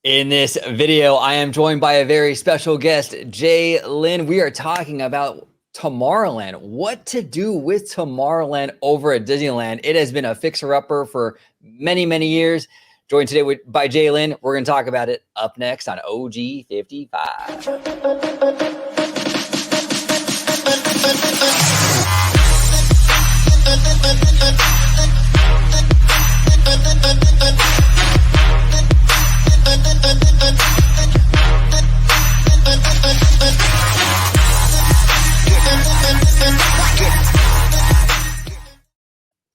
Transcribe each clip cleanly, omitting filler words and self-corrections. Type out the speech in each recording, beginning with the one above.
In this video, I am joined by a very special guest, Jay Lynn. We are talking about Tomorrowland, what to do with Tomorrowland over at Disneyland. It has been a fixer-upper for many, many years. Joined today by Jay Lynn. We're going to talk about it up next on OG 55.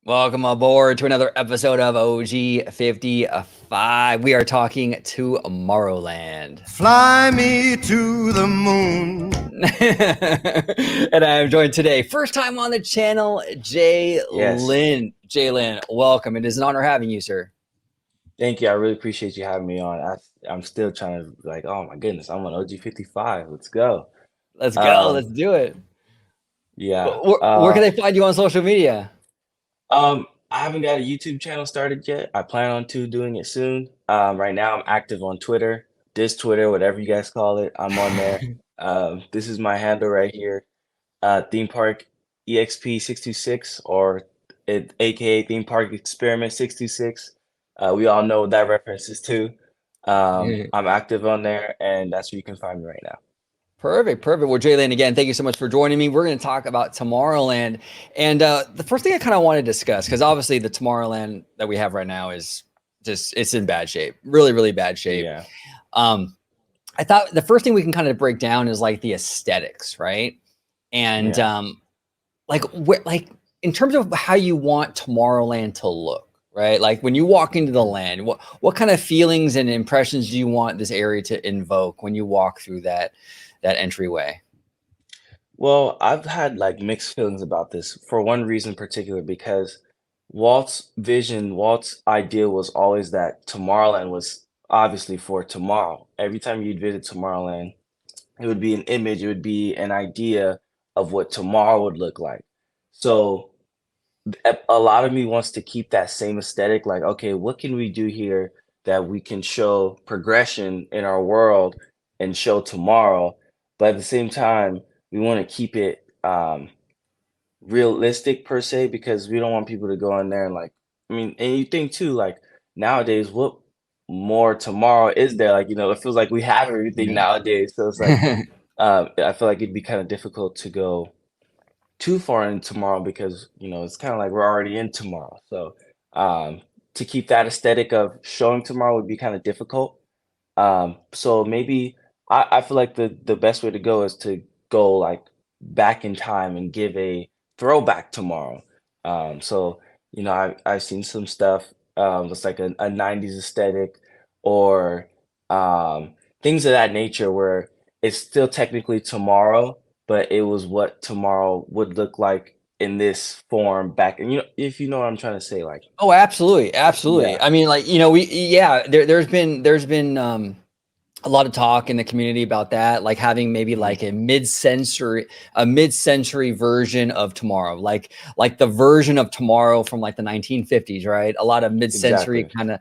Welcome aboard to another episode of OG 55. We are talking to Tomorrowland. Fly me to the moon. And I am joined today, first time on the channel, Jay Lynn. Jay Lynn, welcome. It is an honor having you, sir. Thank you. I really appreciate you having me on. I'm still trying to oh my goodness, I'm on OG 55. Let's go. Let's go. Let's do it. Yeah. Where can they find you on social media? I haven't got a YouTube channel started yet. I plan on doing it soon. Right now I'm active on Twitter, Twitter, whatever you guys call it. I'm on there. This is my handle right here. Theme Park EXP 626 or aka Theme Park Experiment 626. We all know what that reference is to. I'm active on there, and that's where you can find me right now. Perfect. Well, Jay Lynn, again, thank you so much for joining me. We're going to talk about Tomorrowland. And the first thing I kind of want to discuss, because obviously the Tomorrowland that we have right now is just, it's in bad shape, really, really bad shape. Yeah. I thought the first thing we can kind of break down is like the aesthetics, right? And like in terms of how you want Tomorrowland to look, right? Like when you walk into the land, what kind of feelings and impressions do you want this area to invoke when you walk through that entryway? Well, I've had like mixed feelings about this for one reason in particular, because Walt's idea was always that Tomorrowland was obviously for tomorrow. Every time you'd visit Tomorrowland, it would be an image, it would be an idea of what tomorrow would look like. So a lot of me wants to keep that same aesthetic, like, okay, what can we do here that we can show progression in our world and show tomorrow? But at the same time, we want to keep it realistic per se, because we don't want people to go in there and like, I mean, and you think too, like nowadays, what more tomorrow is there? Like, it feels like we have everything nowadays. So it's like, I feel like it'd be kind of difficult to go too far in tomorrow, because, it's kind of like we're already in tomorrow. So to keep that aesthetic of showing tomorrow would be kind of difficult. So maybe I feel like the best way to go is to go like back in time and give a throwback tomorrow. So, I've seen some stuff, it's like a 90s aesthetic or things of that nature, where it's still technically tomorrow, but it was what tomorrow would look like in this form back. And if you know what I'm trying to say, like, Oh, absolutely. Yeah. I mean, like, there's been a lot of talk in the community about that, like having maybe like a mid-century version of tomorrow, like the version of tomorrow from like the 1950s, right? A lot of mid-century kind of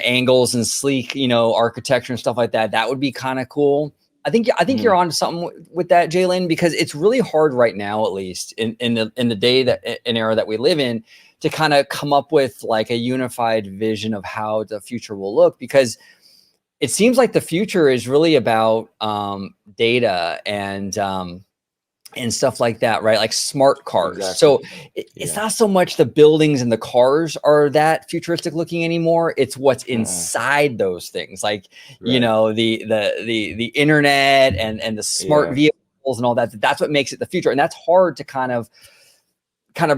angles and sleek, architecture and stuff like that. That would be kind of cool. I think you're onto something with that, Jay Lynn, because it's really hard right now, at least in the day an era that we live in, to kind of come up with like a unified vision of how the future will look, because it seems like the future is really about data and stuff like that, right? Like smart cars. Exactly. So it's not so much the buildings and the cars are that futuristic looking anymore. It's what's inside those things, like the internet and the smart vehicles and all that. That's what makes it the future, and that's hard to kind of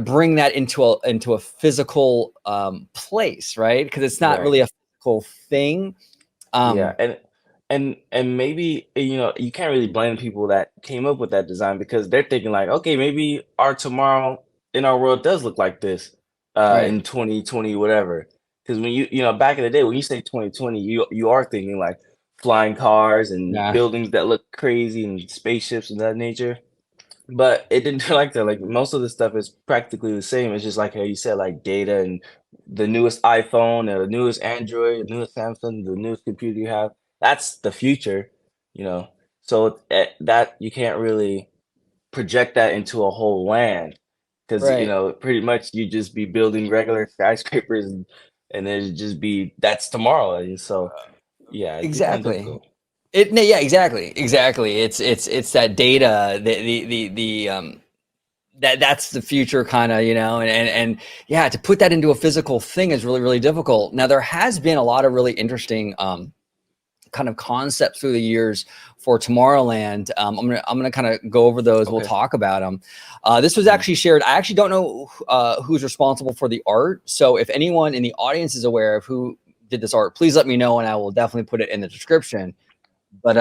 bring that into a physical place, right? Because it's not really a physical thing. And maybe, you can't really blame people that came up with that design, because they're thinking like, okay, maybe our tomorrow in our world does look like this in 2020, whatever. Because when you back in the day, when you say 2020, you are thinking like flying cars and buildings that look crazy and spaceships and that nature. But it didn't feel like that. Like most of the stuff is practically the same. It's just like how you said, like data and the newest iPhone or the newest Android, the newest Samsung, the newest computer you have. That's the future, you know. So that you can't really project that into a whole land because Right. pretty much you just be building regular skyscrapers and then just be that's tomorrow. And so yeah, it'd be kind of Exactly. difficult. No, yeah, exactly, exactly. It's that data, that's the future kind of, and yeah, to put that into a physical thing is really, really difficult. Now, there has been a lot of really interesting kind of concepts through the years for Tomorrowland. I'm gonna kind of go over those. We'll Okay. talk about them. This was Mhm. actually shared. I actually don't know who's responsible for the art. So if anyone in the audience is aware of who did this art, please let me know, and I will definitely put it in the description. But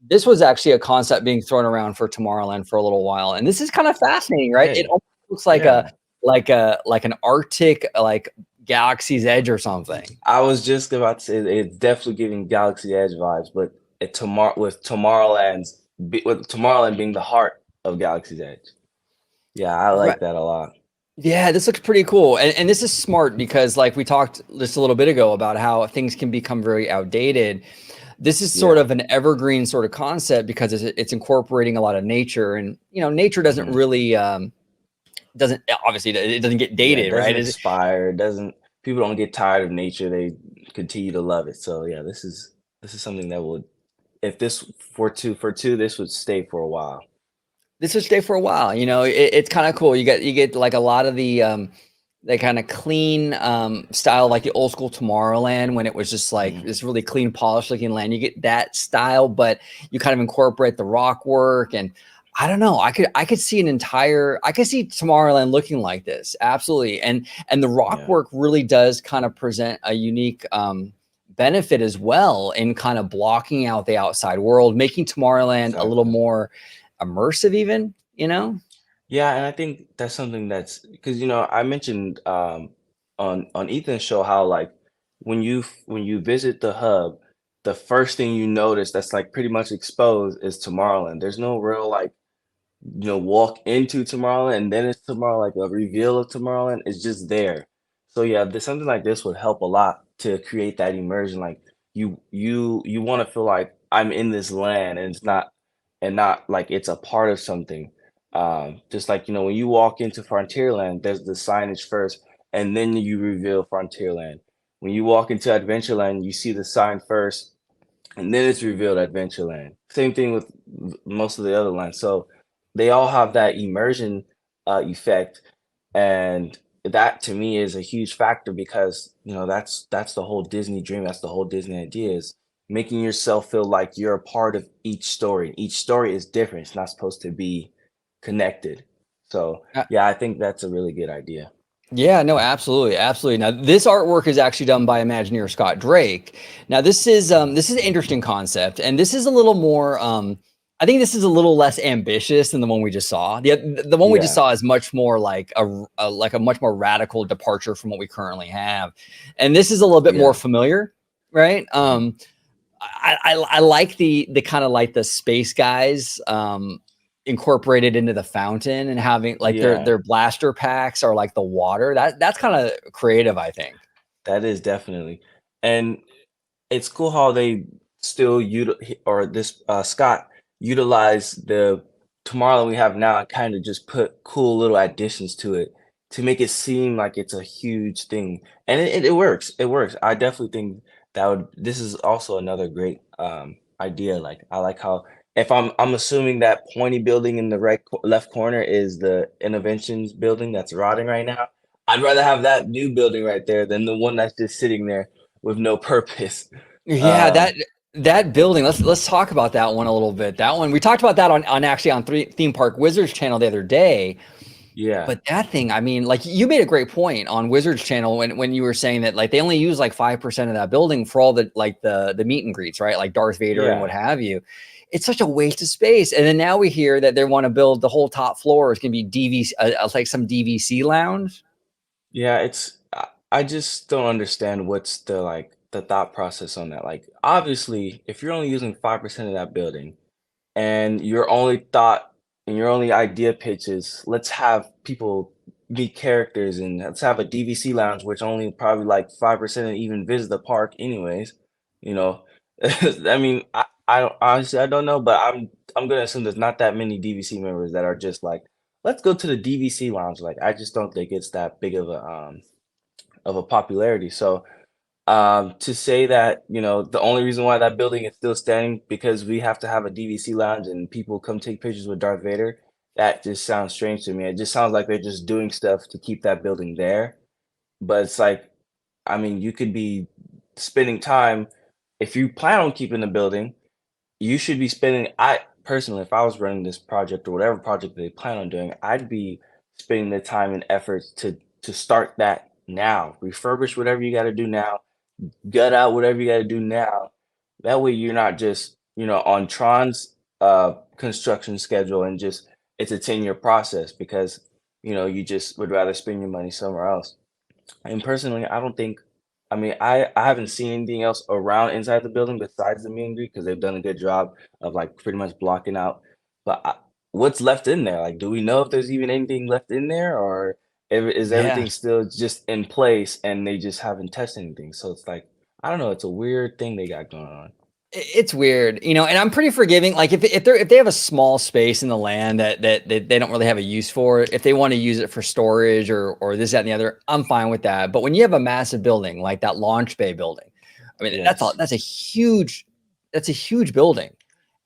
this was actually a concept being thrown around for Tomorrowland for a little while, and this is kind of fascinating, right? It Hey, almost looks like yeah. an Arctic like Galaxy's Edge or something. I was just about to say it's definitely giving Galaxy Edge vibes, but with Tomorrowland being the heart of Galaxy's Edge. Yeah, I Right. like that a lot. Yeah, this looks pretty cool. And this is smart because like we talked just a little bit ago about how things can become very outdated. This is sort Yeah. of an evergreen sort of concept because it's incorporating a lot of nature, and nature doesn't Mhm. really doesn't obviously it doesn't get Yeah, it dated, doesn't right? expire. It doesn't People don't get tired of nature. They continue to love it. So yeah, this is something that would if this for two, this would stay for a while. This will stay for a while. It's kind of cool. You get like a lot of the kind of clean style, like the old school Tomorrowland when it was just like Mhm. this really clean, polished looking land. You get that style, but you kind of incorporate the rock work, and I don't know. I could see Tomorrowland looking like this, absolutely. And the rock Yeah, work really does kind of present a unique benefit as well in kind of blocking out the outside world, making Tomorrowland a little exactly. more immersive, even. Yeah, and I think that's something that's because I mentioned on Ethan's show how like when you visit the hub, the first thing you notice that's like pretty much exposed is Tomorrowland. There's no real like walk into Tomorrowland and then it's tomorrow like a reveal of Tomorrowland. It's just there. So yeah, something like this would help a lot to create that immersion. Like you want to feel like I'm in this land and not like it's a part of something. Just like when you walk into Frontierland, there's the signage first, and then you reveal Frontierland. When you walk into Adventureland, you see the sign first, and then it's revealed Adventureland. Same thing with most of the other lands. So they all have that immersion effect, and that to me is a huge factor because that's the whole Disney dream. That's the whole Disney idea is making yourself feel like you're a part of each story. Each story is different. It's not supposed to be connected. So yeah, I think that's a really good idea. Yeah, no, absolutely, absolutely. Now, this artwork is actually done by Imagineer Scott Drake. Now, this is an interesting concept, and this is a little more. I think this is a little less ambitious than the one we just saw. The one we just Yeah, saw is much more like a much more radical departure from what we currently have, and this is a little bit more yeah. familiar, right? Mhm. I like the kind of like the space guys incorporated into the fountain and having like their Yeah. their blaster packs are like the water. That's kind of creative, I think. That is definitely. And it's cool how they still or this Scott utilized the Tomorrowland we have now and kind of just put cool little additions to it to make it seem like it's a huge thing. And it works. It works. I definitely think this is also another great idea. Like I like how if I'm assuming that pointy building in the left corner is the Innovations building that's rotting right now. I'd rather have that new building right there than the one that's just sitting there with no purpose. Yeah, Um, that building. Let's talk about that one a little bit. That one we talked about that on actually on Theme Park Wizards channel the other day. yeah, But that thing, I mean, like you made a great point on Wizards channel when you were saying that like they only use like 5% of that building for all the meet and greets, right? Like Darth Vader and what yeah, have you. It's such a waste of space. And then now we hear that they want to build the whole top floor is going to be DVC, like some DVC lounge. yeah. I just don't understand what's the thought process on that. Like, obviously, if you're only using 5% of that building, and your only idea pitch is let's have people meet characters, and let's have a DVC lounge, which only probably like 5% even visit the park anyways, you know? I mean, I don't honestly, I don't know, but I'm gonna assume there's not that many DVC members that are just like, let's go to the DVC lounge. Like, I just don't think it's that big of a popularity. So to say that, you know, the only reason why that building is still standing because we have to have a DVC lounge and people come take pictures with Darth Vader, that just sounds strange to me. It just sounds like they're just doing stuff to keep that building there. But it's like, I mean, you could be spending time if you plan on keeping the building, you should be spending. I personally, if I was running this project or whatever project they plan on doing, I'd be spending the time and efforts to start that now. Refurbish whatever you got to do now, gut out whatever you got to do now. That way you're not just, you know, on Tron's construction schedule and just it's a 10-year process because, you know, you just would rather spend your money somewhere else. And personally, I don't think I mean, I haven't seen anything else around inside the building besides the meet and greet because they've done a good job of like pretty much blocking out. But what's left in there? Like, do we know if there's even anything left in there, or is Yeah. everything still just in place and they just haven't tested anything? So it's like I don't know. It's a weird thing they got going on. It's weird, you know, and I'm pretty forgiving. Like if they have a small space in the land that they don't really have a use for, if they want to use it for storage or this, that, and the other, I'm fine with that. But when you have a massive building like that launch bay building, I mean, Yes. that's a huge building.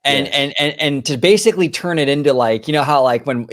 Yes. And to basically turn it into like, you know how like when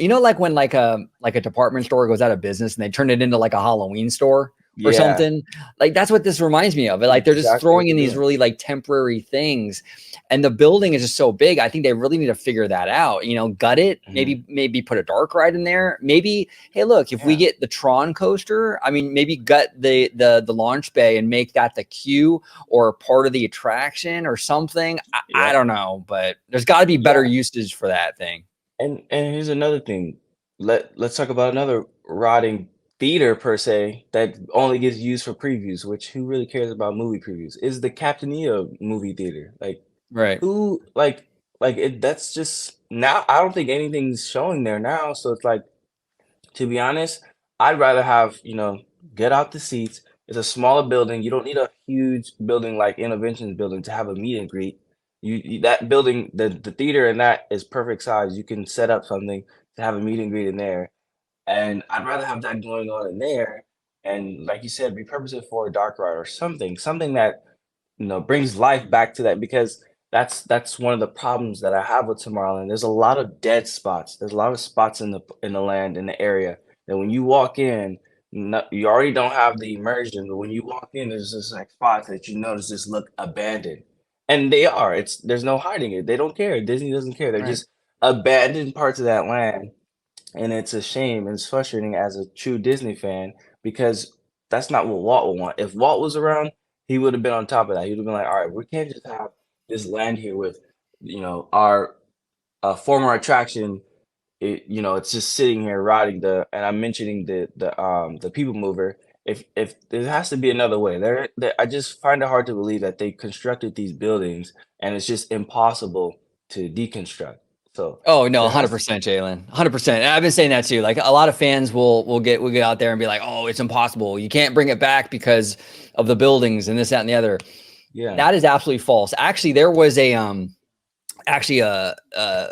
like a department store goes out of business and they turn it into like a Halloween store or Yeah. something. Like that's what this reminds me of. Like they're just Exactly what throwing they're in these doing. really like temporary things. And the building is just so big. I think they really need to figure that out. You know, gut it, Hmm. maybe put a dark ride in there. Maybe, hey, look, if we Yeah. get the Tron coaster, I mean, maybe gut the launch bay and make that the queue or part of the attraction or something. I Yep. don't know, but there's got to be better Yeah. usage for that thing. And here's another thing. Let's talk about another rotting theater per se that only gets used for previews, which who really cares about movie previews? Is the Captainia movie theater. Like Right. who like it that's just now I don't think anything's showing there now. So it's like to be honest, I'd rather have, you know, get out the seats. It's a smaller building. You don't need a huge building like Innovations building to have a meet and greet. That building, the theater in that is perfect size. You can set up something to have a meet and greet in there. And I'd rather have that going on in there. And like you said, repurpose it for a dark ride or something that you know, brings life back to that because that's one of the problems that I have with Tomorrowland. There's a lot of dead spots. There's a lot of spots in the land in the area that when you walk in, no, you already don't have the immersion, but when you walk in, there's just like spots that you notice just look abandoned, and they are. It's there's no hiding it. They don't care. Disney doesn't care. They're Right. just abandoned parts of that land and it's a shame and it's frustrating as a true Disney fan because that's not what Walt would want. If Walt was around, he would have been on top of that. He would have been like, all right, we can't just have this land here with, you know, our former attraction. You know, it's just sitting here rotting and I'm mentioning the people mover. If there has to be another way, I just find it hard to believe that they constructed these buildings and it's just impossible to deconstruct. So Oh no, there has 100%, Jalen, 100%. And I've been saying that too. Like a lot of fans will get out there and be like, "Oh, it's impossible. You can't bring it back because of the buildings and this, that, and the other." yeah. That is absolutely false. Actually, there was actually a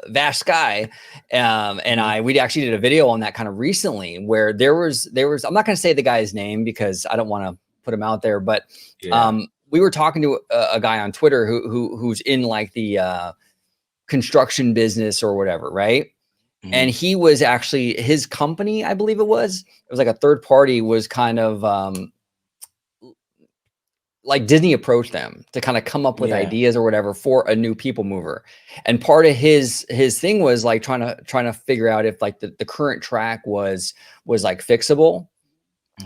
Vash Sky, and Mhm. we actually did a video on that kind of recently where there was I'm not going to say the guy's name because I don't want to put him out there, but Yeah. we were talking to a guy on Twitter who's in like the construction business or whatever, right? And Mhm. he was actually his company, I believe it was like a third party was kind of like Disney approached them to kind of come up with Yeah. ideas or whatever for a new people mover. And part of his thing was like trying to figure out if like the current track was like fixable.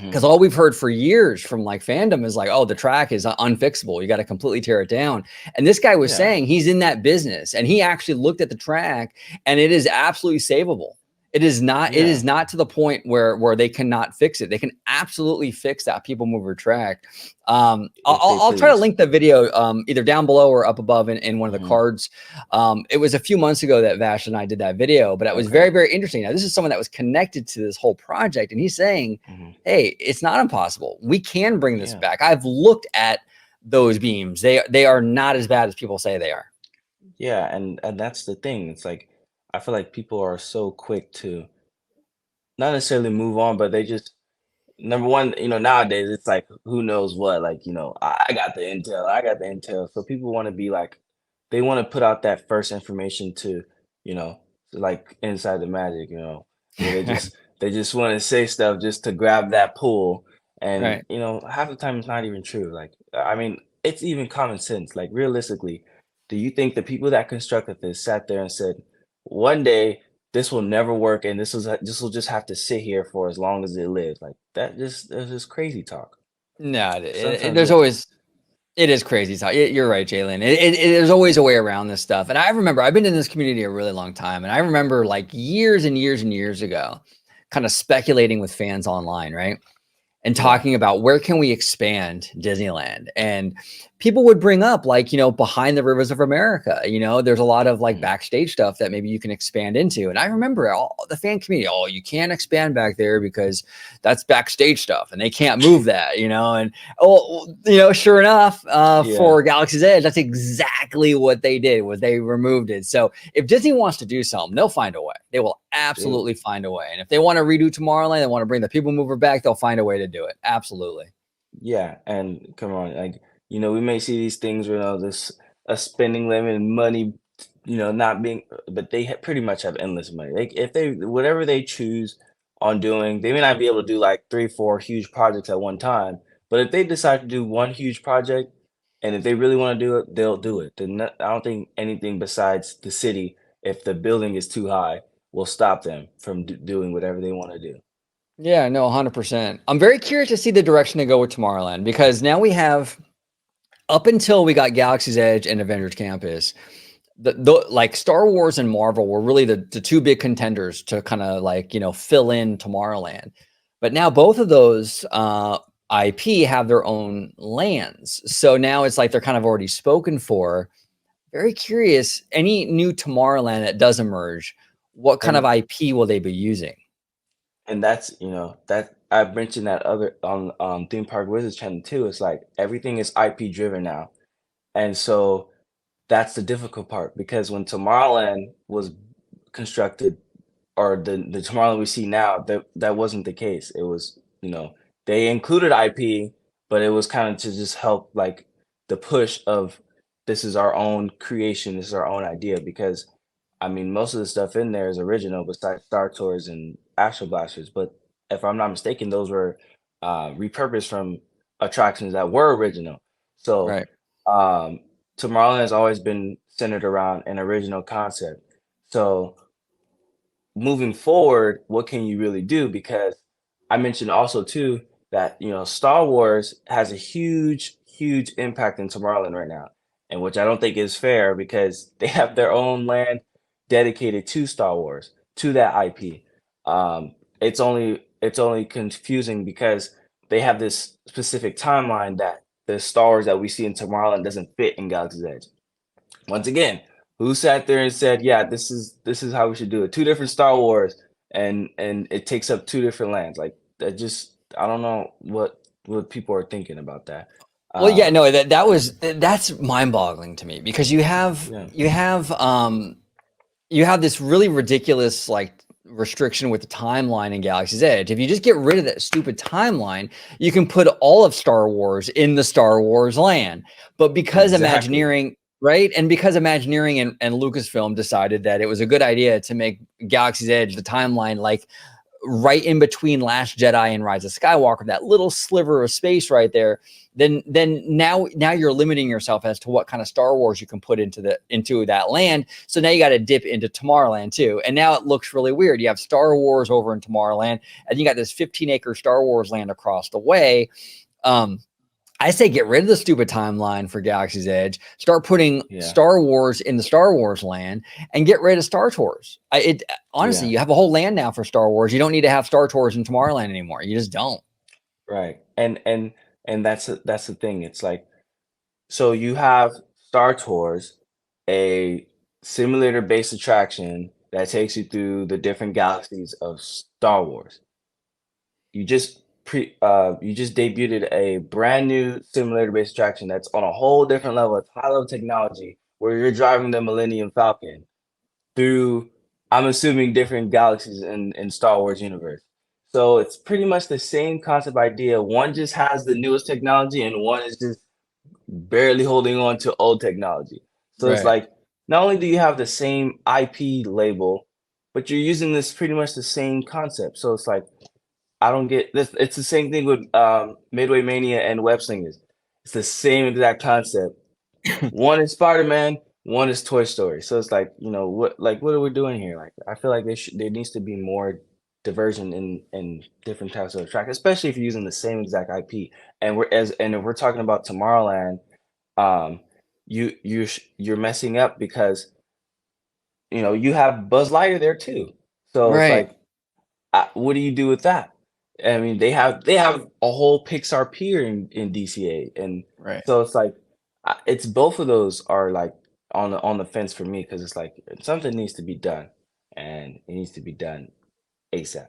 Because Mhm. all we've heard for years from like fandom is like, oh, the track is unfixable. You got to completely tear it down. And this guy was Yeah. saying he's in that business and he actually looked at the track and it is absolutely savable. It is not. It Yeah, is not to the point where they cannot fix it. They can absolutely fix that people mover track. if they I'll try to please. link the video either down below or up above in one of the Hmm. cards. It was a few months ago that Vash and I did that video, but it was Okay. very interesting. Now this is someone that was connected to this whole project, and he's saying, Hmm. "Hey, it's not impossible. We can bring this Yeah. back. I've looked at those beams. They are not as bad as people say they are." Yeah, and that's the thing. It's like I feel like people are so quick to not necessarily move on, but they just number one, nowadays it's like who knows what, like, I got the intel, I got the intel. So people want to be like, they want to put out that first information to, you know, like inside the magic, where they just want to say stuff just to grab that pull. And, Right. half the time it's not even true. Like, I mean, it's even common sense. Like realistically, do you think the people that constructed this sat there and said, one day this will never work, and this will just have to sit here for as long as it lives. Like that's just crazy talk. No, Sometimes you there's have to. always it is crazy talk. You're right, Jalen. There's always a way around this stuff. And I remember I've been in this community a really long time, and I remember like years and years and years ago, kind of speculating with fans online, right? And Yeah. talking about where can we expand Disneyland. And people would bring up like, behind the rivers of America, there's a lot of like Mhm. backstage stuff that maybe you can expand into. And I remember all the fan community, oh, you can't expand back there because that's backstage stuff and they can't move that, and sure enough, Yeah. for Galaxy's Edge, that's exactly what they did was they removed it. So if Disney wants to do something, they'll find a way. They will Dude. absolutely find a way. And if they want to redo Tomorrowland, they want to bring the People Mover back, they'll find a way to do it. Absolutely. Yeah, and come on, like, we may see these things where, this a spending limit and money, not being, but they pretty much have endless money. Like, if they whatever they choose on doing, they may not be able to do like 3, 4 huge projects at one time, but if they decide to do one huge project, and if they really want to do it, they'll do it. I don't think anything besides the city, if the building is too high, will stop them from doing whatever they want to do. Yeah, no, 100%. I'm very curious to see the direction they go with Tomorrowland because now we have, up until we got Galaxy's Edge and Avengers Campus, like Star Wars and Marvel were really the two big contenders to kind of like, fill in Tomorrowland. But now both of those IP have their own lands. So now it's like they're kind of already spoken for. Very curious, any new Tomorrowland that does emerge, what kind of And IP will they be using? And that's, that I've mentioned that other on Theme Park Wizards channel too. It's like everything is IP driven now. And so that's the difficult part because when Tomorrowland was constructed, or the Tomorrowland we see now, that wasn't the case. It was, they included IP, but it was kind of to just help like the push of this is our own creation, this is our own idea. Because I mean, most of the stuff in there is original besides Star Tours and Astro Blasters. But if I'm not mistaken, those were repurposed from attractions that were original. So Right. um, Tomorrowland has always been centered around an original concept. So moving forward, what can you really do? Because I mentioned also too that Star Wars has a huge impact in Tomorrowland right now, and which I don't think is fair because they have their own land dedicated to Star Wars, to that IP. It's only confusing because they have this specific timeline that the Star Wars that we see in Tomorrowland doesn't fit in Galaxy's Edge. Once again, who sat there and said, "Yeah, this is how we should do it." Two different Star Wars, and it takes up two different lands. Like that, just I don't know what people are thinking about that. Well, yeah, Um, no, that's mind-boggling to me because you have yeah, you have you have this really ridiculous like restriction with the timeline in Galaxy's Edge. If you just get rid of that stupid timeline, you can put all of Star Wars in the Star Wars land. But because exactly. Imagineering, right? And because Imagineering and Lucasfilm decided that it was a good idea to make Galaxy's Edge the timeline like right in between Last Jedi and Rise of Skywalker, that little sliver of space right there, then now you're limiting yourself as to what kind of Star Wars you can put into that land. So now you got to dip into Tomorrowland too. And now it looks really weird. You have Star Wars over in Tomorrowland, and you got this 15-acre Star Wars land across the way. Um, I say get rid of the stupid timeline for Galaxy's Edge. Start putting Yeah. Star Wars in the Star Wars land, and get rid of Star Tours. Honestly, you have a whole land now for Star Wars. You don't need to have Star Tours in Tomorrowland anymore. You just don't. Right. And that's the thing. It's like, so you have Star Tours, a simulator-based attraction that takes you through the different galaxies of Star Wars. You just you just debuted a brand new simulator-based attraction that's on a whole different level. It's high level technology where you're driving the Millennium Falcon through, I'm assuming, different galaxies in Star Wars universe. So it's pretty much the same concept idea. One just has the newest technology, and one is just barely holding on to old technology. So it's Right. like, not only do you have the same IP label, but you're using this pretty much the same concept. So it's like, I don't get this. It's the same thing with Midway Mania and Web Slingers. It's the same exact concept. One is Spider-Man, one is Toy Story. So it's like, what are we doing here? Like, I feel like there needs to be more diversion in different types of attractions, especially if you're using the same exact IP. And if we're talking about Tomorrowland, um, you're messing up because you have Buzz Lightyear there too. So it's Right. like, what do you do with that? I mean, they have a whole Pixar pier in DCA, and Right. so it's like, it's both of those are like on the fence for me because it's like something needs to be done, and it needs to be done ASAP.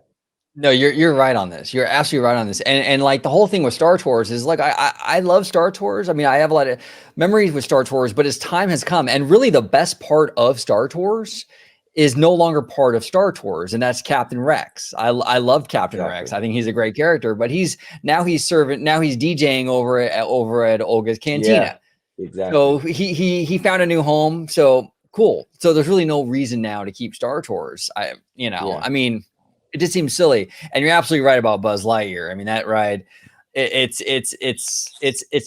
No, you're right on this. You're absolutely right on this. And like the whole thing with Star Tours is like I love Star Tours. I mean, I have a lot of memories with Star Tours, but as time has come, and really the best part of Star Tours is no longer part of Star Tours, and that's Captain Rex. I love Captain Rex. Exactly. I think he's a great character, but he's DJing over at Olga's Yeah, Cantina. So exactly. he found a new home. So cool. So there's really no reason now to keep Star Tours. Yeah, I mean, it just seems silly. And you're absolutely right about Buzz Lightyear. I mean, that ride, it's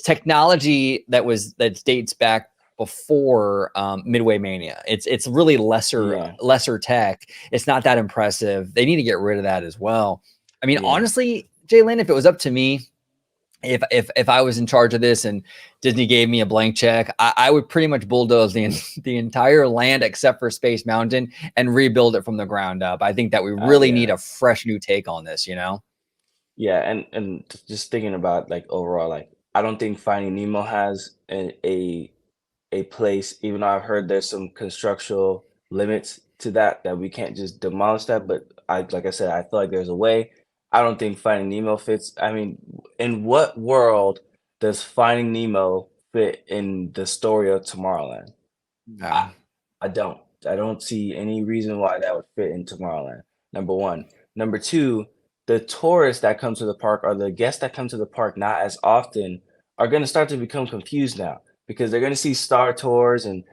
technology that dates back before Midway Mania. It's really yeah, lesser tech. It's not that impressive. They need to get rid of that as well. I mean, yeah. honestly, Jalen, if it was up to me, if I was in charge of this and Disney gave me a blank check, I would pretty much bulldoze the entire land except for Space Mountain and rebuild it from the ground up. I think that we really need Yeah. a fresh new take on this, you know? Yeah, and just thinking about like overall, like I don't think Finding Nemo has a place, even though I've heard there's some constructural limits to that we can't just demolish that. But like I said, I feel like there's a way. I don't think Finding Nemo fits. I mean, in what world does Finding Nemo fit in the story of Tomorrowland? No. I I don't. I don't see any reason why that would fit in Tomorrowland, number 1. Number 2, the tourists that come to the park or the guests that come to the park not as often are gonna start to become confused now because they're gonna see Star Tours and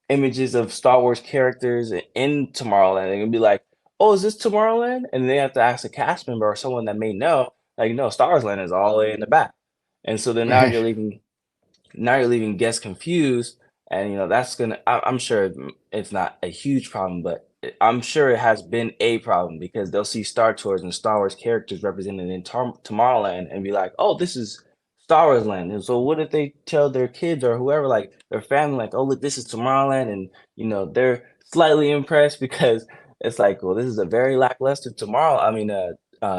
images of Star Wars characters in Tomorrowland. They're gonna be like, "Oh, is this Tomorrowland?" And they have to ask a cast member or someone that may know, like, "No, Star Wars Land is all the way in the back." And so then now you're leaving guests confused, and that's gonna. I'm sure it's not a huge problem, but I'm sure it has been a problem because they'll see Star Tours and Star Wars characters represented in Tomorrowland and be like, "Oh, this is Star Wars Land." And so, what if they tell their kids or whoever, like their family, like, "Oh, look, this is Tomorrowland," and they're slightly impressed because it's like, "Well, this is a very lackluster tomorrow." I mean,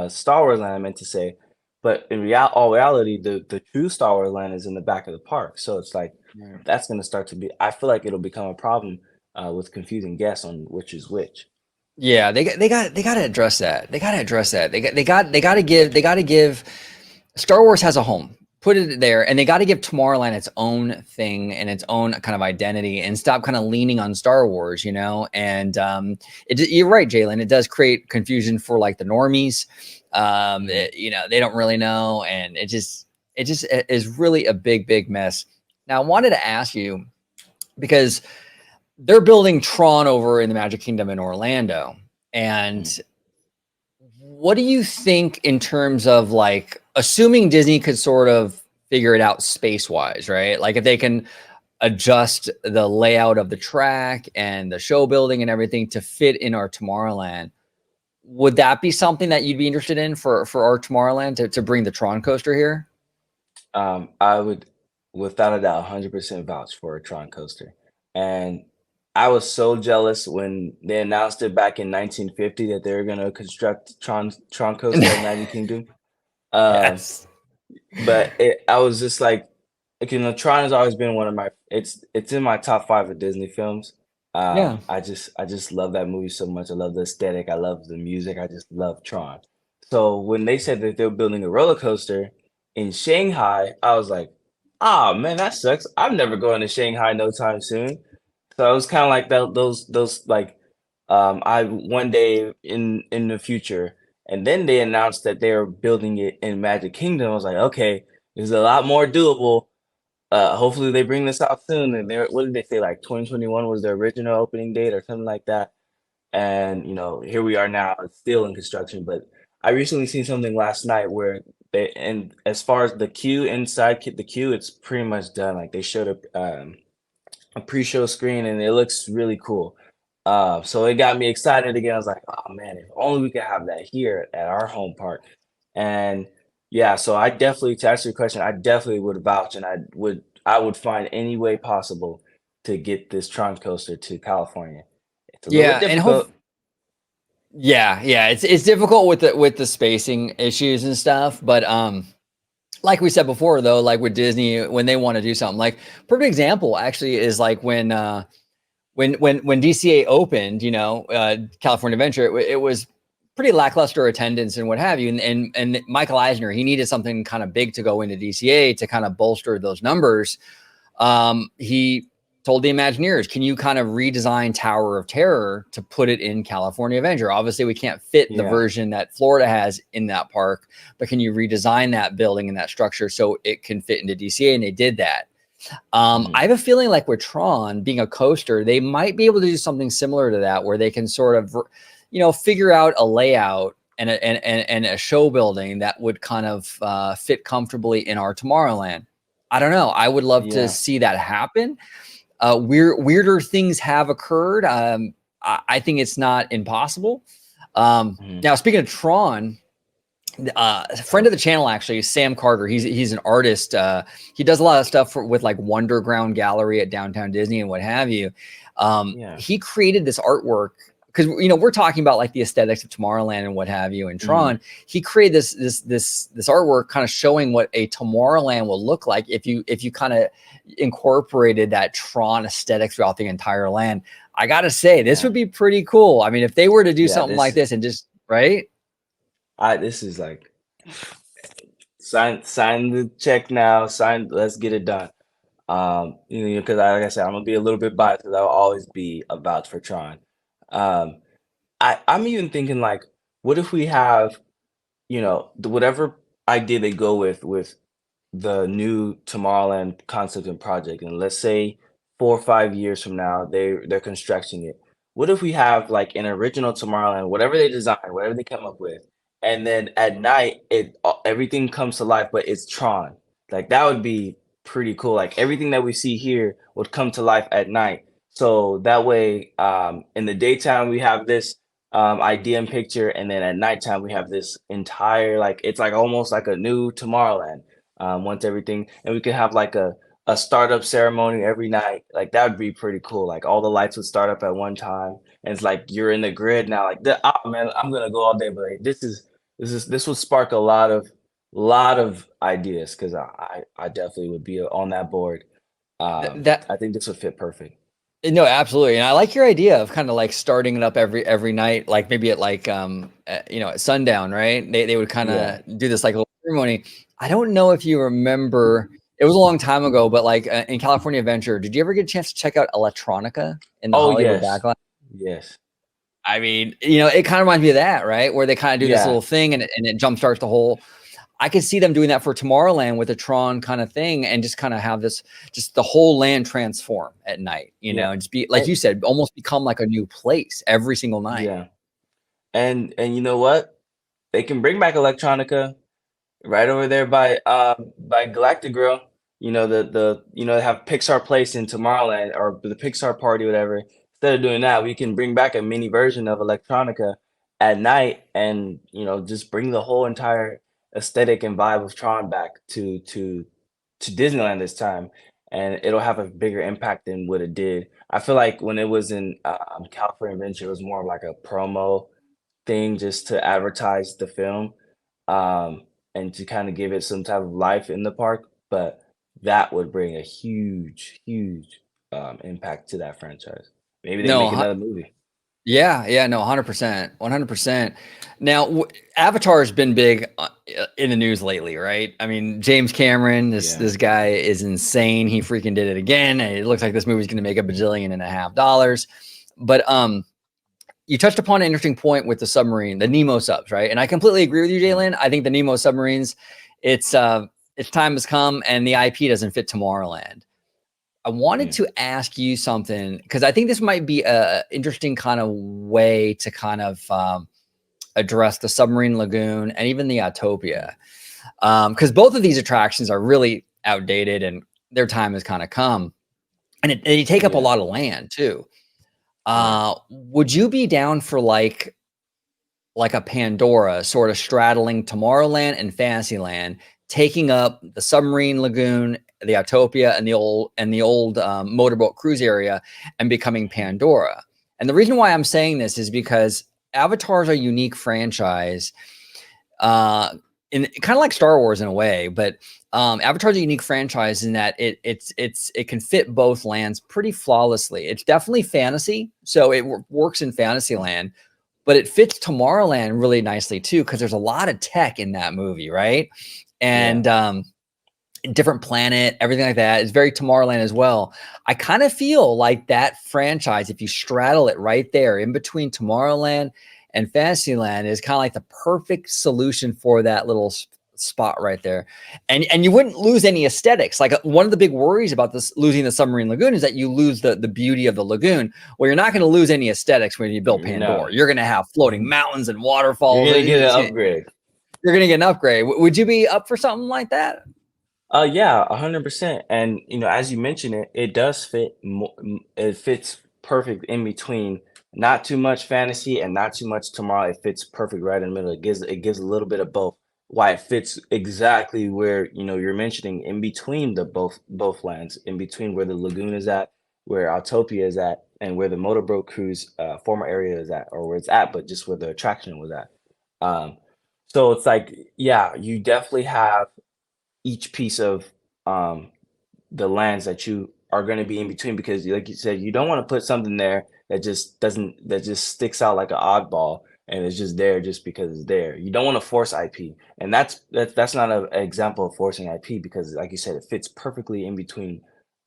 Star Wars Land, I meant to say, but in all reality, the true Star Wars Land is in the back of the park. So it's like Right. that's gonna start to be. I feel like it'll become a problem with confusing guests on which is which. Yeah, they got to address that. They got to address that. They got to give Star Wars has a home. Put it there, and they got to give Tomorrowland its own thing and its own kind of identity, and stop kind of leaning on Star Wars, you know. And you're right, Jalen. It does create confusion for like the normies. Mhm. They don't really know, and it just is really a big mess. Now, I wanted to ask you because they're building Tron over in the Magic Kingdom in Orlando. And Mhm. what do you think in terms of like assuming Disney could sort of figure it out space wise, right? Like if they can adjust the layout of the track and the show building and everything to fit in our Tomorrowland, would that be something that you'd be interested in for our Tomorrowland to bring the Tron coaster here? I would, without a doubt, 100% vouch for a Tron coaster. And I was so jealous when they announced it back in 1950 that they were gonna construct Tron coaster at Magic Kingdom. Um, Yes. I was just like, Tron has always been one of my it's in my top 5 of Disney films. Yeah. I just love that movie so much. I love the aesthetic. I love the music. I just love Tron. So when they said that they were building a roller coaster in Shanghai, I was like, "Oh man, that sucks. I'm never going to Shanghai no time soon." So it was kind of like those like I one day in the future, and then they announced that they were building it in Magic Kingdom. I was like, okay, this is a lot more doable. Hopefully they bring this out soon. And they what did they say? Like 2021 was their original opening date or something like that. And here we are now. It's still in construction. But I recently seen something last night where and as far as the queue inside the queue, it's pretty much done. Like they showed a pre-show screen and it looks really cool. So it got me excited again. I was like, oh man, if only we could have that here at our home park. And yeah, so I definitely, to answer your question, I definitely would vouch and I would find any way possible to get this Tron coaster to California. It's a little bit Yeah, and hope difficult. yeah, it's difficult with the spacing issues and stuff, but like we said before though, like with Disney when they want to do something, like perfect example actually is like when DCA opened, California Adventure, it was pretty lackluster attendance and what have you. And Michael Eisner, he needed something kind of big to go into DCA to kind of bolster those numbers. He told the Imagineers, can you kind of redesign Tower of Terror to put it in California Adventure? Obviously, we can't fit the Yeah. version that Florida has in that park, but can you redesign that building and that structure so it can fit into DCA? And they did that. I Mhm. have a feeling like with Tron being a coaster, they might be able to do something similar to that, where they can sort of, figure out a layout and a show building that would kind of fit comfortably in our Tomorrowland. I don't know. I would love to Yeah. see that happen. Weirder things have occurred. I think it's not impossible. Mhm. Now, speaking of Tron, a friend of the channel actually, Sam Carter. He's an artist. He does a lot of stuff with like Wonderground Gallery at Downtown Disney and what have you. Yeah. He created this artwork because we're talking about like the aesthetics of Tomorrowland and what have you and Mhm. Tron. He created this artwork kind of showing what a Tomorrowland will look like if you kind of incorporated that Tron aesthetic throughout the entire land. I gotta say, this Yeah. would be pretty cool. I mean, if they were to do Yeah. something like this and just right. This is like sign the check now. Let's get it done. Because like I said, I'm gonna be a little bit biased because I'll always be a vouch for Tron. Um, I'm even thinking like, what if we have, whatever idea they go with the new Tomorrowland concept and project, and let's say 4 or 5 years from now they're constructing it. What if we have like an original Tomorrowland, whatever they design, whatever they come up with, and then at night everything comes to life, but it's Tron. Like that would be pretty cool. Like everything that we see here would come to life at night. So that way, in the daytime we have this idea and picture, and then at nighttime we have this entire like it's like almost like a new Tomorrowland once everything, and we could have like a startup ceremony every night. Like that would be pretty cool. Like all the lights would start up at one time, and it's like you're in the grid now. Like, oh man, I'm gonna go all day, but like, this would spark a lot of ideas because I definitely would be on that board. That I think this would fit perfect. No, absolutely, and I like your idea of kind of like starting it up every night, like maybe at like at sundown, right? They would kind Yeah. of do this like little ceremony. I don't know if you remember, it was a long time ago, but like in California Adventure, did you ever get a chance to check out Electronica in the Oh Hollywood yes, backlot? yes, I mean, it kind of reminds me of that, right? Where they kind of do this yeah, little thing and it jumpstarts the whole. I could see them doing that for Tomorrowland with a Tron kind of thing and just kind of have this, just the whole land transform at night, yeah, and just be, like and you said, almost become like a new place every single night. yeah, and you know what? They can bring back electronica. Right over there by Galactic Grill, they have Pixar Place in Tomorrowland or the Pixar Party, whatever. Instead of doing that, we can bring back a mini version of Electronica at night and just bring the whole entire aesthetic and vibe of Tron back to to Disneyland this time, and it'll have a bigger impact than what it did. I feel like when it was in California Adventure, it was more of like a promo thing just to advertise the film, um, and to kind of give it some type of life in the park. But that would bring a huge, huge impact to that franchise. Maybe they make No, another movie. yeah, no, 100%, 100%. Now, Avatar has been big in the news lately, right? I mean, James Cameron, this guy is insane. He freaking did it again, and it looks like this movie's going to make $1.5 billion. But you touched upon an interesting point with the submarine, the Nemo subs, right? And I completely agree with you, Jalen. I think the Nemo submarines, its time has come, and the IP doesn't fit Tomorrowland. I wanted to ask you something, because I think this might be a interesting kind of way to kind of address the submarine lagoon and even the Autopia, because both of these attractions are really outdated and their time has kind of come, and they take up a lot of land too. Would you be down for like a Pandora sort of straddling Tomorrowland and Fantasyland, taking up the submarine lagoon, the Autopia, and the old motorboat cruise area, and becoming Pandora? And the reason why I'm saying this is because Avatar is a unique franchise, in kind of like Star Wars in a way, but Avatar is a unique franchise in that it can fit both lands pretty flawlessly. It's definitely fantasy, so it works in Fantasyland, but it fits Tomorrowland really nicely too, because there's a lot of tech in that movie, right? And different planet, everything like that. It's very Tomorrowland as well. I kind of feel like that franchise, if you straddle it right there in between Tomorrowland and Fantasyland, is kind of like the perfect solution for that little spot right there. And you wouldn't lose any aesthetics. Like one of the big worries about this losing the submarine lagoon is that you lose the beauty of the lagoon. Well, you're not going to lose any aesthetics when you build Pandora. No. You're going to have floating mountains and waterfalls. You're going to get an upgrade. You're going to get an upgrade. Would you be up for something like that? Yeah, 100%. And as you mentioned, it does fit. It fits perfect in between. Not too much fantasy and not too much tomorrow. It fits perfect right in the middle. It gives a little bit of both. Why it fits exactly where you're mentioning, in between the both lands, in between where the lagoon is at, where Autopia is at, and where the motorboat cruise former area is at, or where it's at, but just where the attraction was at. So it's like, yeah, you definitely have each piece of the lands that you are going to be in between, because like you said, you don't want to put something there that just sticks out like an oddball and it's just there just because it's there. You don't want to force IP, and that's not an example of forcing IP, because like you said, it fits perfectly in between.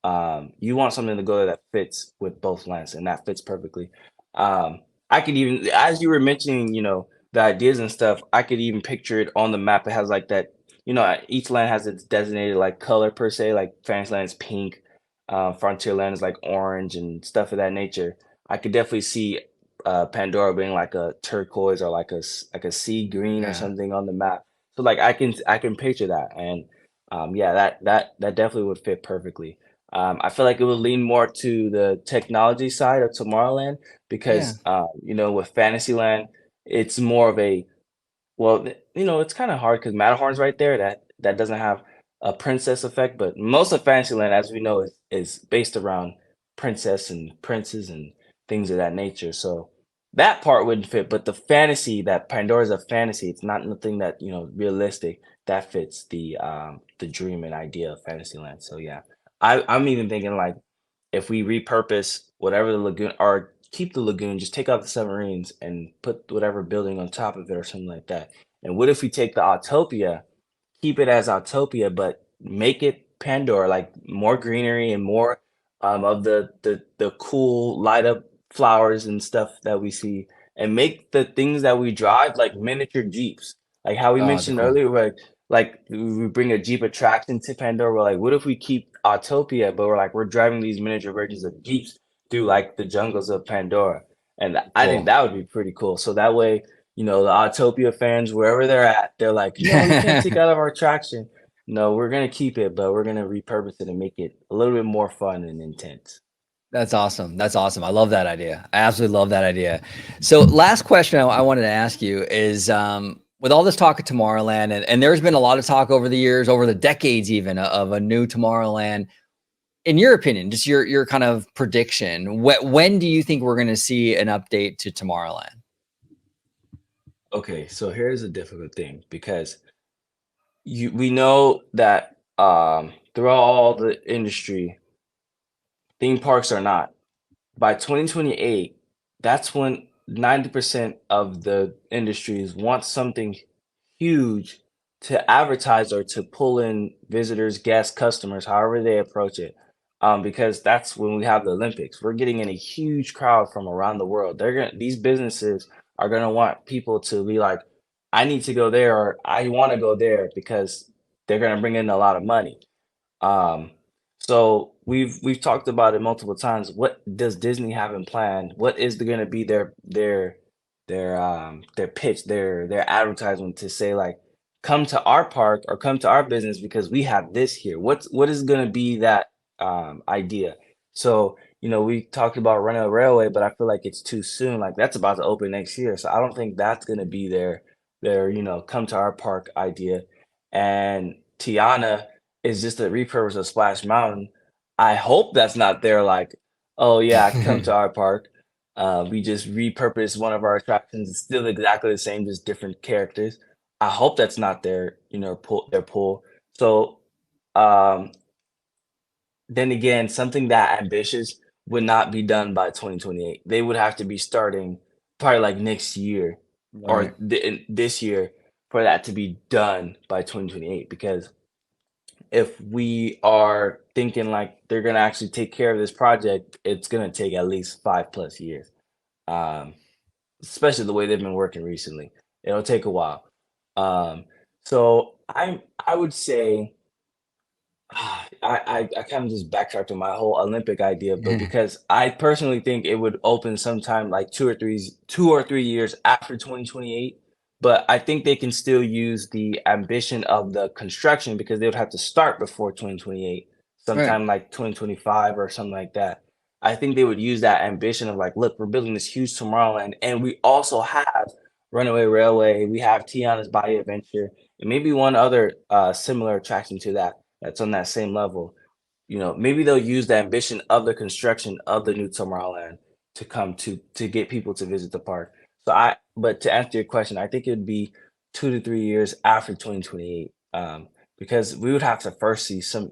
You want something to go there that fits with both lands, and that fits perfectly. I could even, as you were mentioning, the ideas and stuff, I could even picture it on the map. It has like that, each land has its designated like color per se, like Fantasyland is pink, Frontierland is like orange and stuff of that nature. I could definitely see Pandora being like a turquoise or like a sea green or something on the map. So like I can picture that, and that definitely would fit perfecly. I feel like it would lean more to the technology side of Tomorrowland, because with Fantasyland, it's more of a, well, it's kind of hard because Matterhorn's right there. That doesn't have a princess effect, but most of Fantasyland, as we know, is based around princess and princes and things of that nature. So that part wouldn't fit. But the fantasy, that Pandora's a fantasy, it's not nothing that realistic. That fits the dream and idea of Fantasyland. So yeah, I'm even thinking like, if we repurpose whatever the lagoon, or keep the lagoon, just take out the submarines and put whatever building on top of it or something like that. And what if we take the Autopia, keep it as Autopia, but make it Pandora, like more greenery and more of the cool light up flowers and stuff that we see, and make the things that we drive like miniature Jeeps, like how we mentioned Cool. earlier, like we bring a Jeep attraction to Pandora. We're like, what if we keep Autopia, but we're driving these miniature versions of Jeeps through like the jungles of Pandora? And I think that would be pretty cool. So that way, the Autopia fans, wherever they're at, they're like, no, you can't take out of our attraction. No, we're gonna keep it, but we're gonna repurpose it and make it a little bit more fun and intense. That's awesome. That's awesome. I love that idea. I absolutely love that idea. So last question I wanted to ask you is, with all this talk of Tomorrowland, and there's been a lot of talk over the years, over the decades even, of a new Tomorrowland. In your opinion, just your kind of prediction, when do you think we're going to see an update to Tomorrowland? Okay, so here's a difficult thing because we know that throughout all the industry, theme parks are not. By 2028, that's when 90% of the industries want something huge to advertise or to pull in visitors, guests, customers, however they approach it. Because that's when we have the Olympics. We're getting in a huge crowd from around the world. These businesses are gonna want people to be like, I need to go there or I want to go there because they're gonna bring in a lot of money. Um, so we've talked about it multiple times. What does Disney have in plan? What is going to be their pitch, their advertisement to say like, come to our park or come to our business because we have this here. What is going to be that idea? So we talked about running a railway, but I feel like it's too soon. Like that's about to open next year, so I don't think that's going to be their come to our park idea. And Tiana is just a repurpose of Splash Mountain. I hope that's not their like, "Oh, yeah, come to our park." We just repurposed one of our attractions. It's still exactly the same, just different characters. I hope that's not their pull. So, um, then again, something that ambitious would not be done by 2028. They would have to be starting probably like next year or Right. this year for that to be done by 2028 because if we are thinking like they're gonna actually take care of this project, it's gonna take at least 5+ years. Um, Especially the way they've been working recently. It'll take a while. Um, so I would say I kind of just backtracked on my whole Olympic idea, but because I personally think it would open sometime like 2 or 3 years after 2028. But I think they can still use the ambition of the construction because they would have to start before 2028, Right. sometime like 2025 or something like that. I think they would use that ambition of like, look, we're building this huge Tomorrowland, and we also have Runaway Railway, we have Tiana's Bayou Adventure, and maybe one other similar attraction to that that's on that same level. Maybe they'll use the ambition of the construction of the new Tomorrowland to come to get people to visit the park. But to answer your question, I think it would be 2 to 3 years after 2028, because we would have to first see some.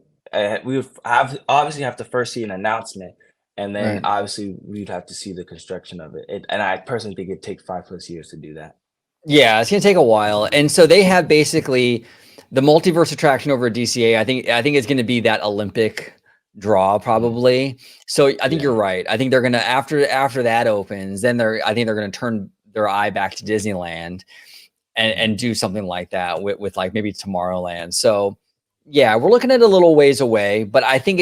We would obviously have to first see an announcement, and then Right. obviously we'd have to see the construction of it. And I personally think it'd take 5+ years to do that. Yeah, it's gonna take a while, and so they have basically the multiverse attraction over at DCA. I think it's gonna be that Olympic draw Mhm. probably. So I think Yeah. you're right. I think they're gonna after that opens, then I think they're gonna turn their eye back to Disneyland Mhm. and do something like that with like maybe Tomorrowland. So yeah, we're looking at a little ways away, but I think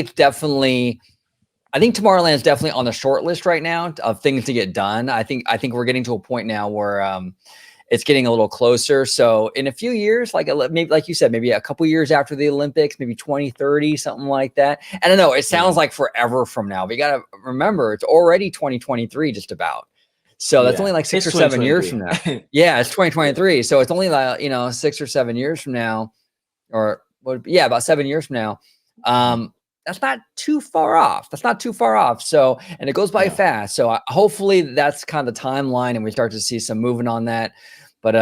Tomorrowland is definitely on the short list right now of things to get done. I think we're getting to a point now where it's getting a little closer. So in a few years, like maybe like you said, maybe a couple years after the Olympics, maybe 2030, something like that. I don't know. It sounds Mhm. like forever from now, but you got to remember it's already 2023 just about. So that's only Yeah. like six It's or 7 years 2023. from now. Yeah, it's Yeah. 2023. So it's only like, 6 or 7 years from now, or yeah, about 7 years from now. Mhm. Um, that's not too far off. That's not too far off. So, and it goes by No. fast. So hopefully that's kind of the timeline and we start to see some movement on that. But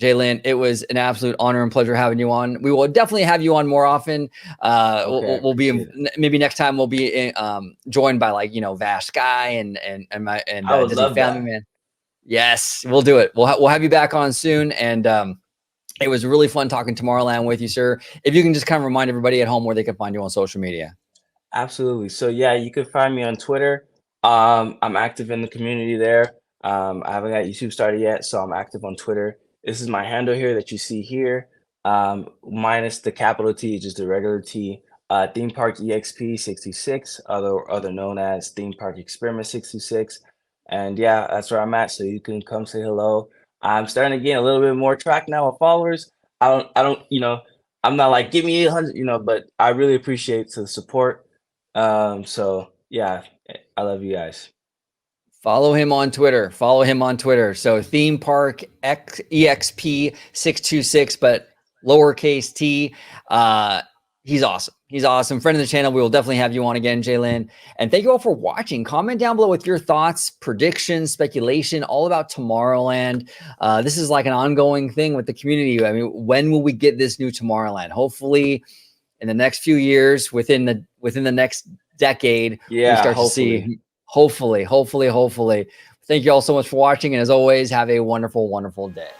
Jalen, it was an absolute honor and pleasure having you on. We will definitely have you on more often. Okay, I We'll be appreciate it. maybe next time we'll be joined by like Vash Sky and my I would Disney love Family that. Man. Yes, we'll do it. We'll have you back on soon. And it was really fun talking Tomorrowland with you, sir. If you can just kind of remind everybody at home where they can find you on social media. Absolutely. So yeah, you can find me on Twitter. I'm active in the community there. I haven't got YouTube started yet, so I'm active on Twitter. This is my handle here that you see here. Minus the capital T, just the regular T. Theme Park EXP 66, other known as Theme Park Experiment 66. And yeah, that's where I'm at. So you can come say hello. I'm starting to gain a little bit more track now with followers. I'm not like give me 800, but I really appreciate the support. So yeah, I love you guys. Follow him on Twitter. Follow him on Twitter. So theme park exp 626, but lowercase t. He's awesome. He's awesome. Friend of the channel. We will definitely have you on again, Jalen. And thank you all for watching. Comment down below with your thoughts, predictions, speculation, all about Tomorrowland. This is like an ongoing thing with the community. I mean, when will we get this new Tomorrowland? Hopefully in the next few years, within the next decade, yeah, we start to see. Hopefully. Thank you all so much for watching. And as always, have a wonderful, wonderful day.